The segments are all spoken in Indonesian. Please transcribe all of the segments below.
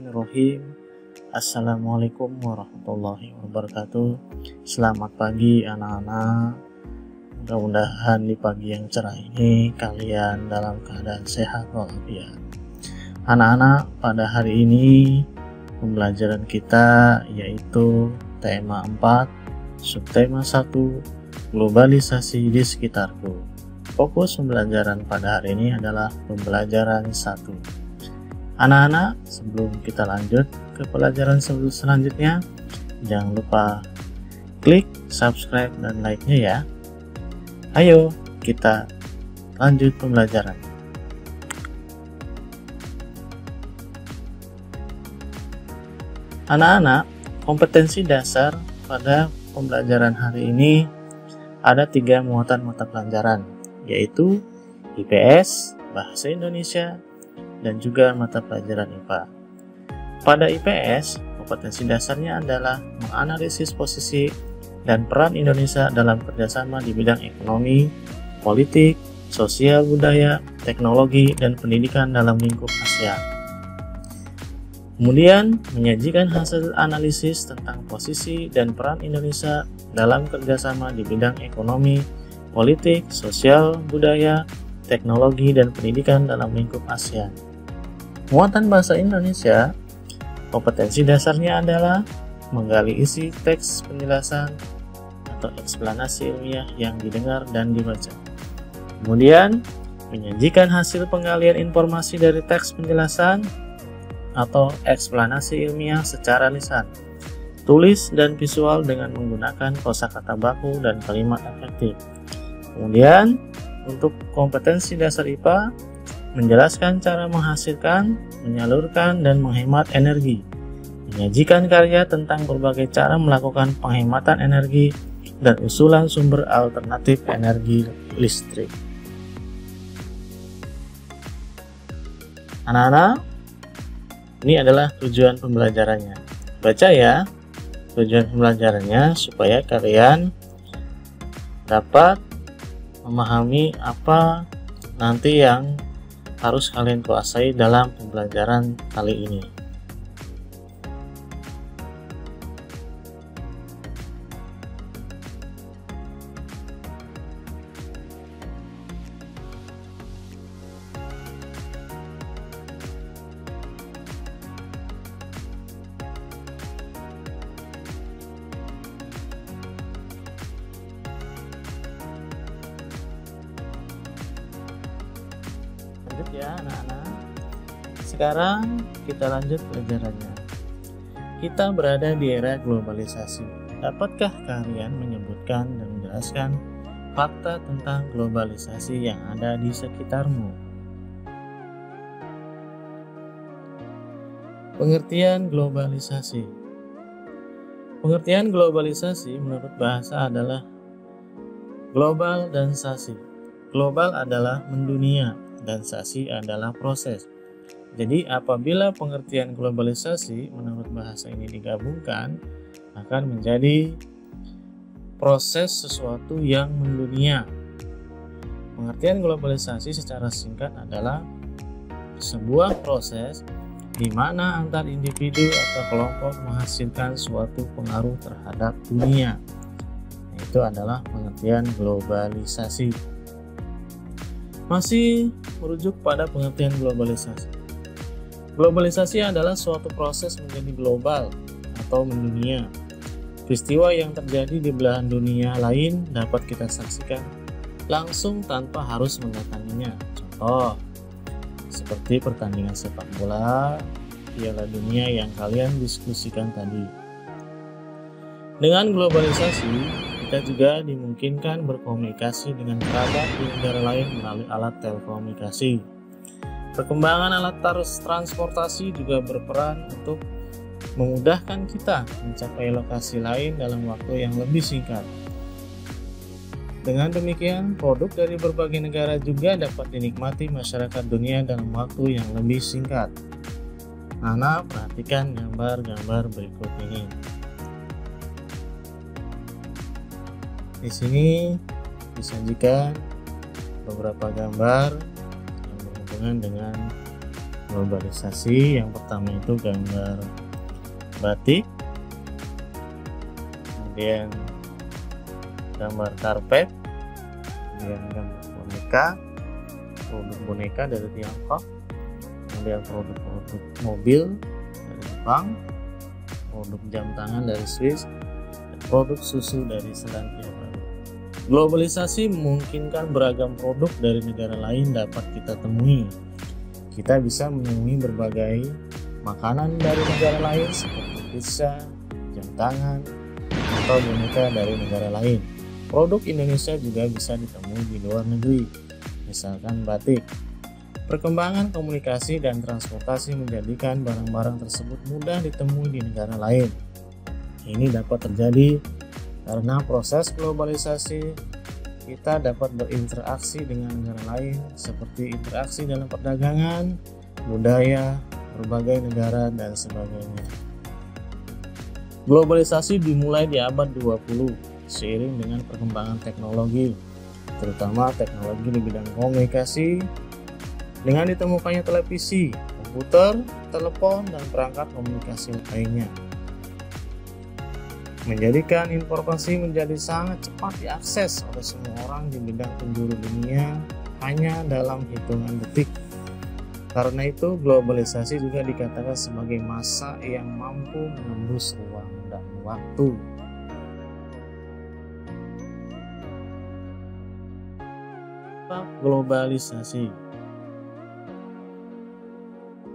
Bismillahirrahmanirrahim. Assalamualaikum warahmatullahi wabarakatuh. Selamat pagi anak-anak. Mudah-mudahan di pagi yang cerah ini kalian dalam keadaan sehat walafiat. Anak-anak, pada hari ini pembelajaran kita yaitu tema 4, subtema 1, globalisasi di sekitarku. Fokus pembelajaran pada hari ini adalah pembelajaran 1. Anak-anak, sebelum kita lanjut ke pelajaran selanjutnya, jangan lupa klik subscribe dan like-nya ya. Ayo kita lanjut pembelajaran. Anak-anak, kompetensi dasar pada pembelajaran hari ini ada 3 muatan mata pelajaran, yaitu IPS, Bahasa Indonesia, dan juga mata pelajaran IPA. Pada IPS, kompetensi dasarnya adalah menganalisis posisi dan peran Indonesia dalam kerjasama di bidang ekonomi, politik, sosial budaya, teknologi, dan pendidikan dalam lingkup ASEAN. Kemudian, menyajikan hasil analisis tentang posisi dan peran Indonesia dalam kerjasama di bidang ekonomi, politik, sosial budaya, teknologi, dan pendidikan dalam lingkup ASEAN. Muatan bahasa Indonesia, kompetensi dasarnya adalah menggali isi teks penjelasan atau eksplanasi ilmiah yang didengar dan dibaca. Kemudian, menyajikan hasil penggalian informasi dari teks penjelasan atau eksplanasi ilmiah secara lisan, tulis, dan visual dengan menggunakan kosakata baku dan kalimat efektif. Kemudian, untuk kompetensi dasar IPA, menjelaskan cara menghasilkan, menyalurkan, dan menghemat energi, menyajikan karya tentang berbagai cara melakukan penghematan energi, dan usulan sumber alternatif energi listrik. Anak-anak, ini adalah tujuan pembelajarannya. Baca ya, tujuan pembelajarannya supaya kalian dapat memahami apa nanti yang harus kalian kuasai dalam pembelajaran kali ini. Lanjut ya anak-anak. Sekarang kita lanjut pelajarannya. Kita berada di era globalisasi. Dapatkah kalian menyebutkan dan menjelaskan fakta tentang globalisasi yang ada di sekitarmu? Pengertian globalisasi. Pengertian globalisasi menurut bahasa adalah global dan sasi. Global adalah mendunia dan sasi adalah proses. Jadi apabila pengertian globalisasi menurut bahasa ini digabungkan, akan menjadi proses sesuatu yang mendunia. Pengertian globalisasi secara singkat adalah sebuah proses di mana antar individu atau kelompok menghasilkan suatu pengaruh terhadap dunia. Itu adalah pengertian globalisasi. Masih merujuk pada pengertian globalisasi. Globalisasi adalah suatu proses menjadi global atau mendunia. Peristiwa yang terjadi di belahan dunia lain dapat kita saksikan langsung tanpa harus mendatanginya. Contoh, seperti pertandingan sepak bola, Piala Dunia yang kalian diskusikan tadi. Dengan globalisasi, kita juga dimungkinkan berkomunikasi dengan kerabat di negara lain melalui alat telekomunikasi. Perkembangan alat transportasi juga berperan untuk memudahkan kita mencapai lokasi lain dalam waktu yang lebih singkat. Dengan demikian, produk dari berbagai negara juga dapat dinikmati masyarakat dunia dalam waktu yang lebih singkat. Anak, perhatikan gambar-gambar berikut ini. Di sini disajikan beberapa gambar yang berhubungan dengan globalisasi. Yang pertama itu gambar batik, kemudian gambar karpet, kemudian gambar boneka, produk boneka dari Tiongkok, kemudian produk-produk mobil dari Jepang, produk jam tangan dari Swiss, dan produk susu dari Selandia Baru. Globalisasi memungkinkan beragam produk dari negara lain dapat kita temui. Kita bisa menemui berbagai makanan dari negara lain seperti pizza, jam tangan, atau boneka dari negara lain. Produk Indonesia juga bisa ditemui di luar negeri, misalkan batik. Perkembangan komunikasi dan transportasi menjadikan barang-barang tersebut mudah ditemui di negara lain. Ini dapat terjadi karena proses globalisasi kita dapat berinteraksi dengan negara lain seperti interaksi dalam perdagangan, budaya, berbagai negara, dan sebagainya. Globalisasi dimulai di abad 20 seiring dengan perkembangan teknologi, terutama teknologi di bidang komunikasi, dengan ditemukannya televisi, komputer, telepon, dan perangkat komunikasi lainnya, menjadikan informasi menjadi sangat cepat diakses oleh semua orang di bidang penjuru dunia hanya dalam hitungan detik. Karena itu, globalisasi juga dikatakan sebagai masa yang mampu menembus ruang dan waktu. Globalisasi.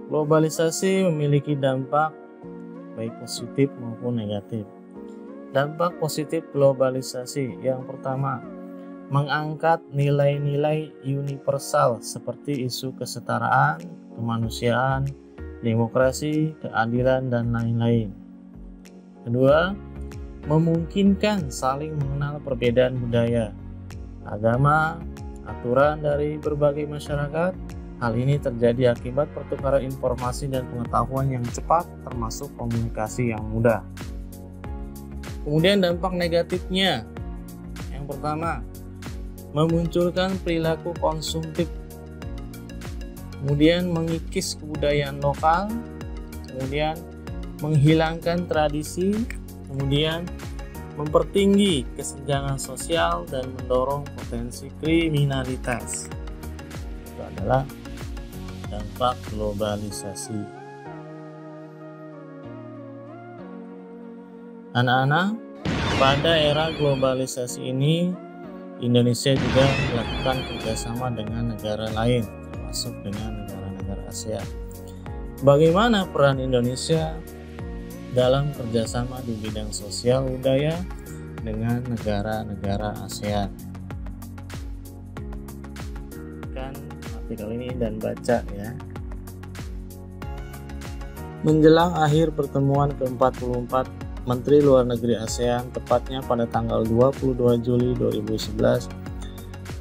Globalisasi memiliki dampak baik positif maupun negatif. Dampak positif globalisasi yang pertama, mengangkat nilai-nilai universal seperti isu kesetaraan, kemanusiaan, demokrasi, keadilan, dan lain-lain. Kedua, memungkinkan saling mengenal perbedaan budaya, agama, aturan dari berbagai masyarakat. Hal ini terjadi akibat pertukaran informasi dan pengetahuan yang cepat, termasuk komunikasi yang mudah. Kemudian dampak negatifnya, yang pertama, memunculkan perilaku konsumtif, kemudian mengikis kebudayaan lokal, kemudian menghilangkan tradisi, kemudian mempertinggi kesenjangan sosial dan mendorong potensi kriminalitas. Itu adalah dampak globalisasi. Anak-anak, pada era globalisasi ini, Indonesia juga melakukan kerjasama dengan negara lain, termasuk dengan negara-negara ASEAN. Bagaimana peran Indonesia dalam kerjasama di bidang sosial budaya dengan negara-negara ASEAN? Kan artikel ini dan baca ya. Menjelang akhir pertemuan ke-44 Menteri Luar Negeri ASEAN, tepatnya pada tanggal 22 Juli 2011,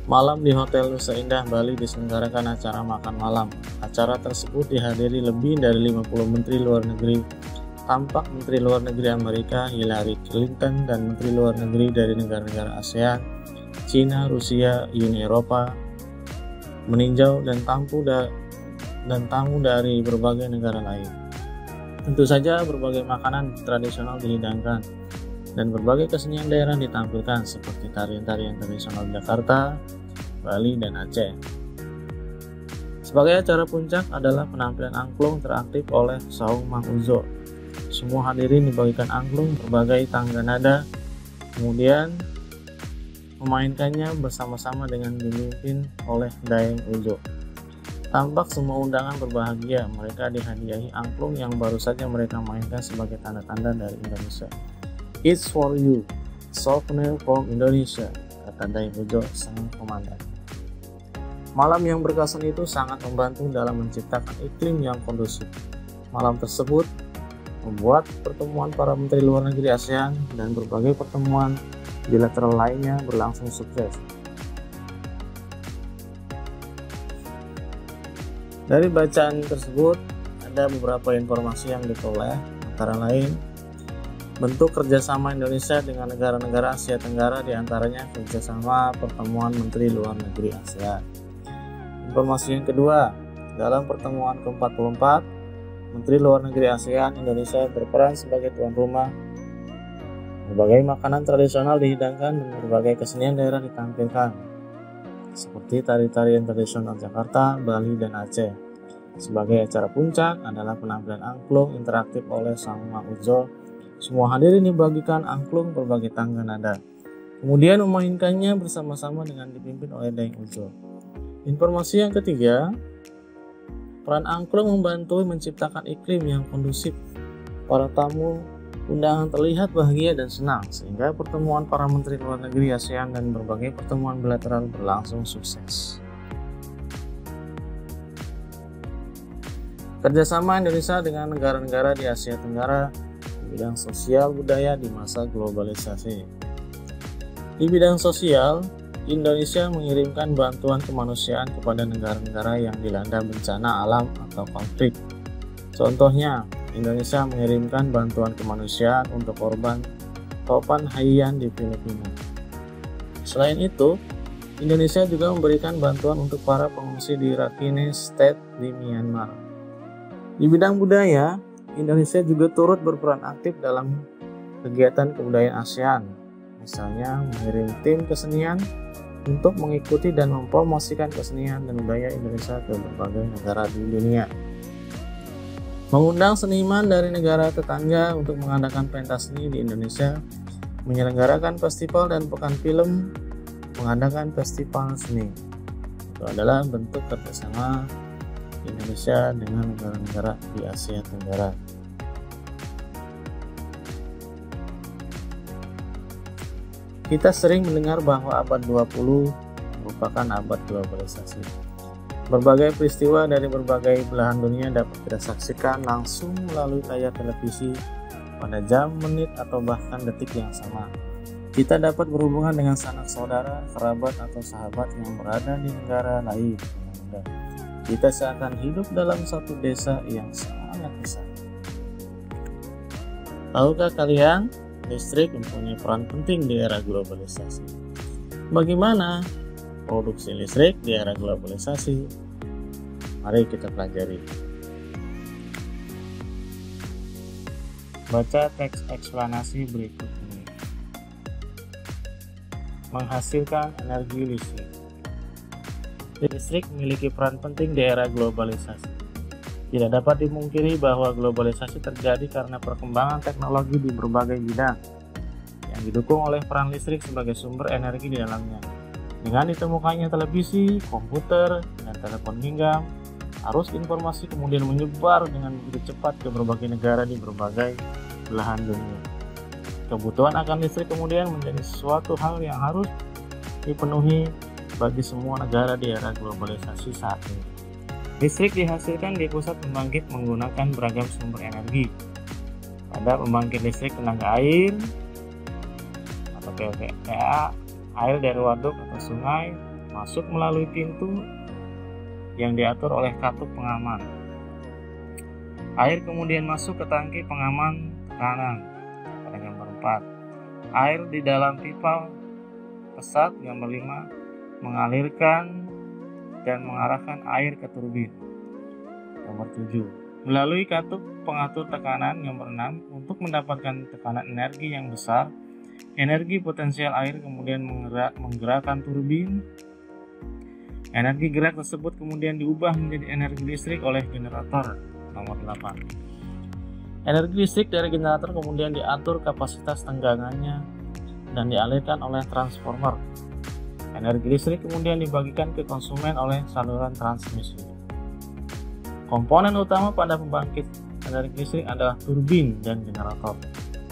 malam di Hotel Nusa Indah, Bali diselenggarakan acara makan malam. Acara tersebut dihadiri lebih dari 50 Menteri Luar Negeri. Tampak Menteri Luar Negeri Amerika Hillary Clinton dan Menteri Luar Negeri dari negara-negara ASEAN, Cina, Rusia, Uni Eropa meninjau dan tamu dari berbagai negara lain. Tentu saja berbagai makanan tradisional dihidangkan dan berbagai kesenian daerah ditampilkan seperti tarian-tarian tradisional Jakarta, Bali, dan Aceh. Sebagai acara puncak adalah penampilan angklung interaktif oleh Saung Mang Uzo. Semua hadirin dibagikan angklung berbagai tangga nada, kemudian memainkannya bersama-sama dengan dipimpin oleh Daeng Uzo. Tampak semua undangan berbahagia, mereka dihadiahi angklung yang baru saja mereka mainkan sebagai tanda-tanda dari Indonesia. It's for you, souvenir from Indonesia, kata Daeng Uzo sang komandan. Malam yang berkesan itu sangat membantu dalam menciptakan iklim yang kondusif. Malam tersebut membuat pertemuan para menteri luar negeri ASEAN dan berbagai pertemuan bilateral lainnya berlangsung sukses. Dari bacaan tersebut ada beberapa informasi yang diperoleh, antara lain bentuk kerjasama Indonesia dengan negara-negara Asia Tenggara, diantaranya kerjasama pertemuan Menteri Luar Negeri ASEAN. Informasi yang kedua, Dalam pertemuan ke-44, Menteri Luar Negeri ASEAN, Indonesia berperan sebagai tuan rumah. Berbagai makanan tradisional dihidangkan dan berbagai kesenian daerah ditampilkan, seperti tari-tarian tradisional Jakarta, Bali, dan Aceh. Sebagai acara puncak adalah penampilan angklung interaktif oleh Sang Ma Uzo. Semua hadirin dibagikan angklung berbagai tangga nada, kemudian memainkannya bersama-sama dengan dipimpin oleh Daeng Uzo. Informasi yang ketiga, peran angklung membantu menciptakan iklim yang kondusif. Para tamu undangan terlihat bahagia dan senang, sehingga pertemuan para menteri luar negeri ASEAN dan berbagai pertemuan bilateral berlangsung sukses. Kerjasama Indonesia dengan negara-negara di Asia Tenggara di bidang sosial budaya di masa globalisasi. Di bidang sosial, Indonesia mengirimkan bantuan kemanusiaan kepada negara-negara yang dilanda bencana alam atau konflik. Contohnya, Indonesia mengirimkan bantuan kemanusiaan untuk korban Topan Haiyan di Filipina. Selain itu, Indonesia juga memberikan bantuan untuk para pengungsi di Rakhine State di Myanmar. Di bidang budaya, Indonesia juga turut berperan aktif dalam kegiatan kebudayaan ASEAN, misalnya mengirim tim kesenian untuk mengikuti dan mempromosikan kesenian dan budaya Indonesia ke berbagai negara di dunia. Mengundang seniman dari negara tetangga untuk mengadakan pentas seni di Indonesia, menyelenggarakan festival dan pekan film, mengadakan festival seni. Itu adalah bentuk kerjasama Indonesia dengan negara-negara di Asia Tenggara. Kita sering mendengar bahwa abad 20 merupakan abad globalisasi. Berbagai peristiwa dari berbagai belahan dunia dapat kita saksikan langsung melalui layar televisi pada jam, menit, atau bahkan detik yang sama. Kita dapat berhubungan dengan sanak saudara, kerabat, atau sahabat yang berada di negara lain. Kita seakan hidup dalam satu desa yang sangat besar. Tahukah kalian, listrik mempunyai peran penting di era globalisasi. Bagaimana produksi listrik di era globalisasi? Mari kita pelajari. Baca teks eksplanasi berikut ini. Menghasilkan energi listrik. Listrik memiliki peran penting di era globalisasi. Tidak dapat dimungkiri bahwa globalisasi terjadi karena perkembangan teknologi di berbagai bidang yang didukung oleh peran listrik sebagai sumber energi di dalamnya. Dengan ditemukannya televisi, komputer, dan telepon genggam, arus informasi kemudian menyebar dengan begitu cepat ke berbagai negara di berbagai belahan dunia. Kebutuhan akan listrik kemudian menjadi sesuatu hal yang harus dipenuhi bagi semua negara di era globalisasi saat ini. Listrik dihasilkan di pusat pembangkit menggunakan beragam sumber energi. Pada pembangkit listrik tenaga air atau PLTA, air dari waduk atau sungai masuk melalui pintu yang diatur oleh katup pengaman. Air kemudian masuk ke tangki pengaman tekanan pada gambar 4. Air di dalam pipa pesat gambar 5 mengalirkan dan mengarahkan air ke turbin. Nomor 7. Melalui katup pengatur tekanan nomor 6, untuk mendapatkan tekanan energi yang besar, energi potensial air kemudian menggerakkan turbin. Energi gerak tersebut kemudian diubah menjadi energi listrik oleh generator. Nomor 8. Energi listrik dari generator kemudian diatur kapasitas tenggangannya dan dialirkan oleh transformer. Energi listrik kemudian dibagikan ke konsumen oleh saluran transmisi. Komponen utama pada pembangkit energi listrik adalah turbin dan generator.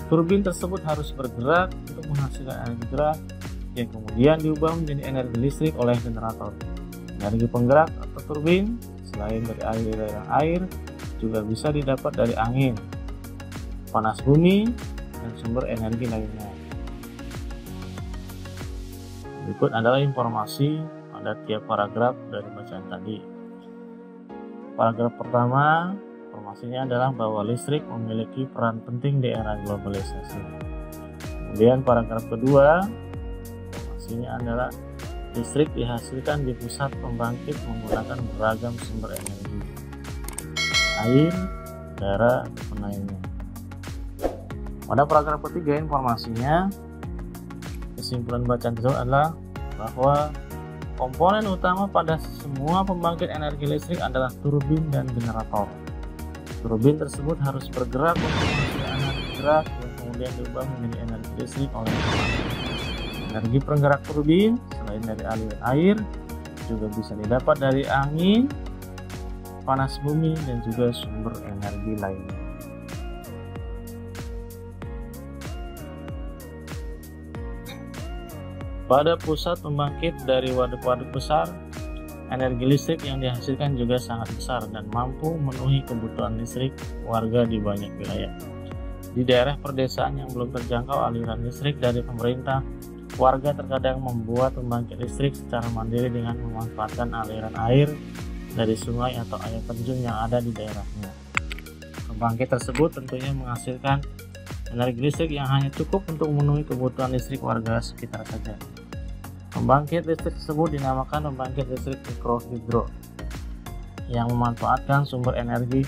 Turbin tersebut harus bergerak untuk menghasilkan energi gerak yang kemudian diubah menjadi energi listrik oleh generator. Energi penggerak atau turbin selain dari aliran air juga bisa didapat dari angin, panas bumi, dan sumber energi lainnya. Berikut adalah informasi pada tiap paragraf dari bacaan tadi. Paragraf pertama, informasinya adalah bahwa listrik memiliki peran penting di era globalisasi. Kemudian paragraf kedua, informasinya adalah Listrik dihasilkan di pusat pembangkit menggunakan beragam sumber energi, air, udara, ataupun lainnya. Pada paragraf ketiga informasinya, kesimpulan bacaan tersebut adalah bahwa komponen utama pada semua pembangkit energi listrik adalah turbin dan generator. Turbin tersebut harus bergerak untuk menghasilkan energi gerak yang kemudian diubah menjadi energi listrik oleh pembangkit. Energi penggerak turbin selain dari aliran air juga bisa didapat dari angin, panas bumi, dan juga sumber energi lainnya. Pada pusat pembangkit dari waduk-waduk besar, energi listrik yang dihasilkan juga sangat besar dan mampu memenuhi kebutuhan listrik warga di banyak wilayah. Di daerah perdesaan yang belum terjangkau aliran listrik dari pemerintah, warga terkadang membuat pembangkit listrik secara mandiri dengan memanfaatkan aliran air dari sungai atau air terjun yang ada di daerahnya. Pembangkit tersebut tentunya menghasilkan energi listrik yang hanya cukup untuk memenuhi kebutuhan listrik warga sekitar saja. Pembangkit listrik tersebut dinamakan pembangkit listrik mikrohidro yang memanfaatkan sumber energi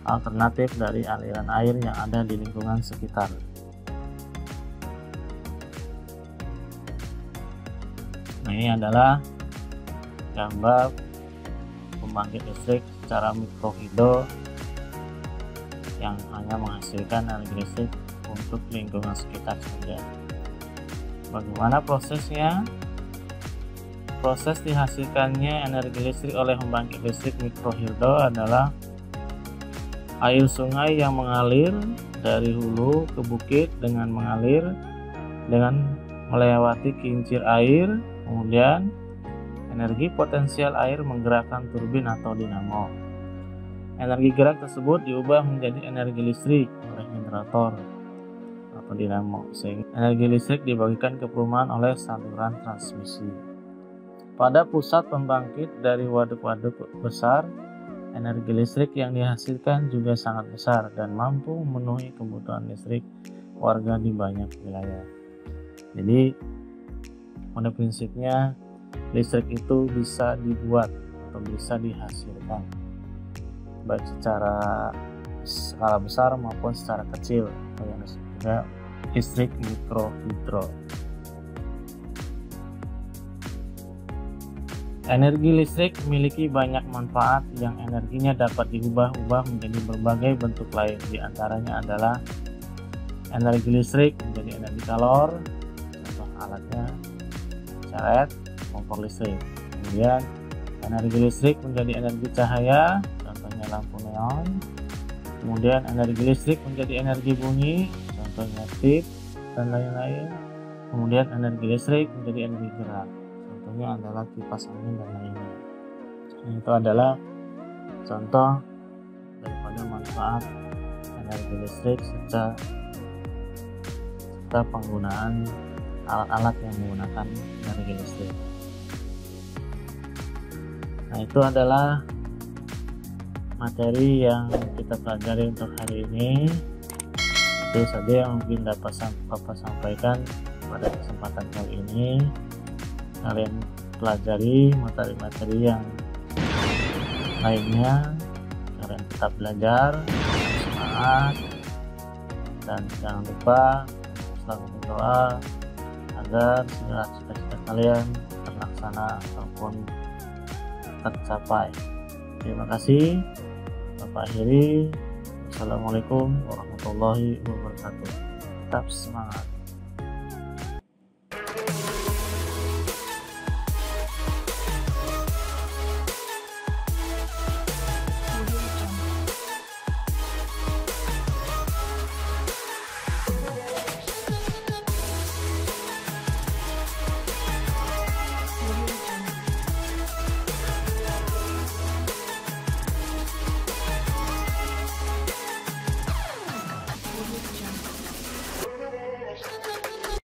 alternatif dari aliran air yang ada di lingkungan sekitar. Nah, ini adalah gambar pembangkit listrik secara mikrohidro yang hanya menghasilkan energi listrik untuk lingkungan sekitar saja. Bagaimana prosesnya? Proses dihasilkannya energi listrik oleh pembangkit listrik mikrohidro adalah air sungai yang mengalir dari hulu ke bukit dengan melewati kincir air. Kemudian energi potensial air menggerakkan turbin atau dinamo. Energi gerak tersebut diubah menjadi energi listrik oleh generator atau dinamo, sehingga energi listrik dibagikan ke perumahan oleh saluran transmisi. Pada pusat pembangkit dari waduk-waduk besar, energi listrik yang dihasilkan juga sangat besar dan mampu memenuhi kebutuhan listrik warga di banyak wilayah. Jadi pada prinsipnya listrik itu bisa dibuat atau bisa dihasilkan baik secara skala besar maupun secara kecil, atau yang disebut listrik mikrohidro. Energi listrik memiliki banyak manfaat yang energinya dapat diubah-ubah menjadi berbagai bentuk lain. Di antaranya adalah energi listrik menjadi energi kalor, contoh alatnya seret, kompor listrik. Kemudian energi listrik menjadi energi cahaya, contohnya lampu neon. Kemudian energi listrik menjadi energi bunyi, contohnya tip dan lain-lain. Kemudian energi listrik menjadi energi gerak, contohnya adalah kipas angin dan lainnya. Itu adalah contoh daripada manfaat energi listrik serta penggunaan alat-alat yang menggunakan energi listrik. Nah, itu adalah materi yang kita pelajari untuk hari ini. Itu saja yang mungkin dapat Bapak sampaikan pada kesempatan kali ini. Kalian pelajari materi-materi yang lainnya, kalian tetap belajar, semangat, dan jangan lupa selalu berdoa agar segala cita-cita kalian terlaksana ataupun tercapai. Terima kasih. Bapak akhiri. Wassalamualaikum warahmatullahi wabarakatuh. Tetap semangat.